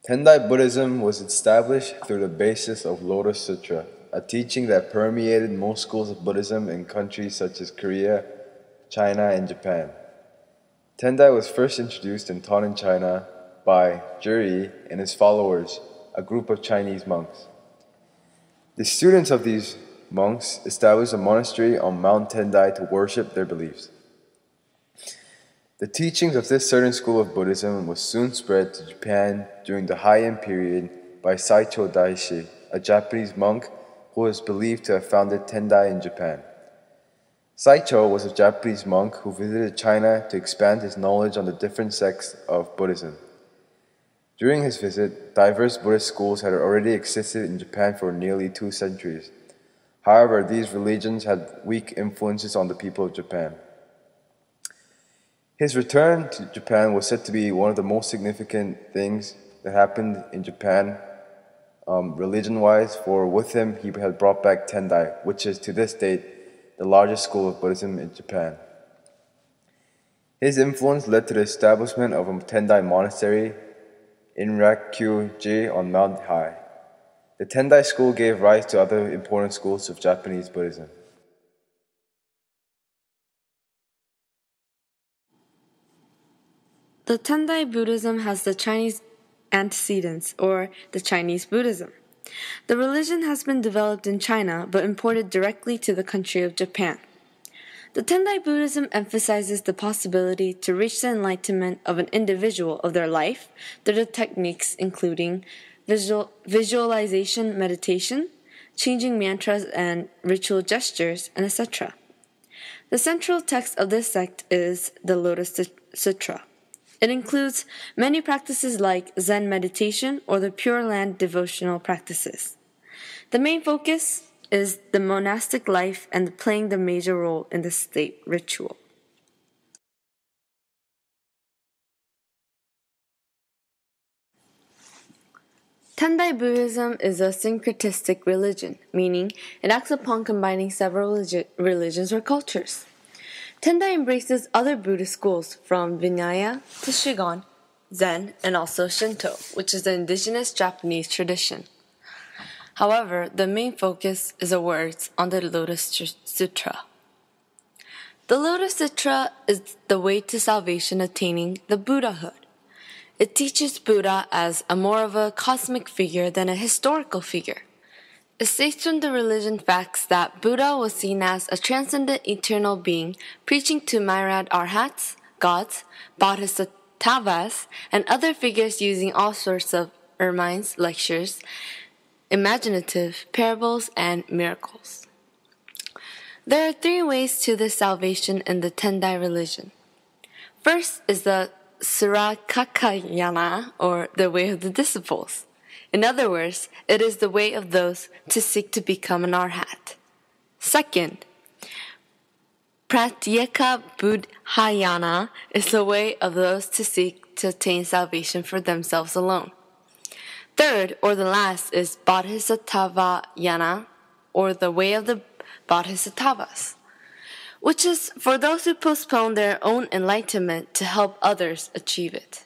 Tendai Buddhism was established through the basis of Lotus Sutra, a teaching that permeated most schools of Buddhism in countries such as Korea, China, and Japan. Tendai was first introduced and taught in China by Juri and his followers, a group of Chinese monks. The students of these monks established a monastery on Mount Tendai to worship their beliefs. The teachings of this certain school of Buddhism was soon spread to Japan during the Heian period by Saicho Daishi, a Japanese monk who is believed to have founded Tendai in Japan. Saicho was a Japanese monk who visited China to expand his knowledge on the different sects of Buddhism. During his visit, diverse Buddhist schools had already existed in Japan for nearly 2 centuries. However, these religions had weak influences on the people of Japan. His return to Japan was said to be one of the most significant things that happened in Japan, religion-wise, for with him he had brought back Tendai, which is to this date the largest school of Buddhism in Japan. His influence led to the establishment of a Tendai monastery in Rakyuji on Mount Hai. The Tendai school gave rise to other important schools of Japanese Buddhism. The Tendai Buddhism has the Chinese antecedents, or the Chinese Buddhism. The religion has been developed in China but imported directly to the country of Japan. The Tendai Buddhism emphasizes the possibility to reach the enlightenment of an individual of their life through the techniques including visualization meditation, changing mantras and ritual gestures, and etc. The central text of this sect is the Lotus Sutra. It includes many practices like Zen meditation or the Pure Land devotional practices. The main focus is the monastic life and playing the major role in the state ritual. Tendai Buddhism is a syncretistic religion, meaning it acts upon combining several religions or cultures. Tendai embraces other Buddhist schools from Vinaya to Shigon, Zen, and also Shinto, which is the indigenous Japanese tradition. However, the main focus is the words on the Lotus Sutra. The Lotus Sutra is the way to salvation attaining the Buddhahood. It teaches Buddha as more of a cosmic figure than a historical figure. It states from the religion facts that Buddha was seen as a transcendent eternal being preaching to myriad arhats, gods, bodhisattvas, and other figures using all sorts of ermines, lectures, imaginative parables, and miracles. There are 3 ways to this salvation in the Tendai religion. First is the Surakakayana, or the way of the disciples. In other words, it is the way of those to seek to become an arhat. Second, Pratyeka Buddhayana is the way of those to seek to attain salvation for themselves alone. Third, or the last, is Bodhisattvayana, or the way of the Bodhisattvas, which is for those who postpone their own enlightenment to help others achieve it.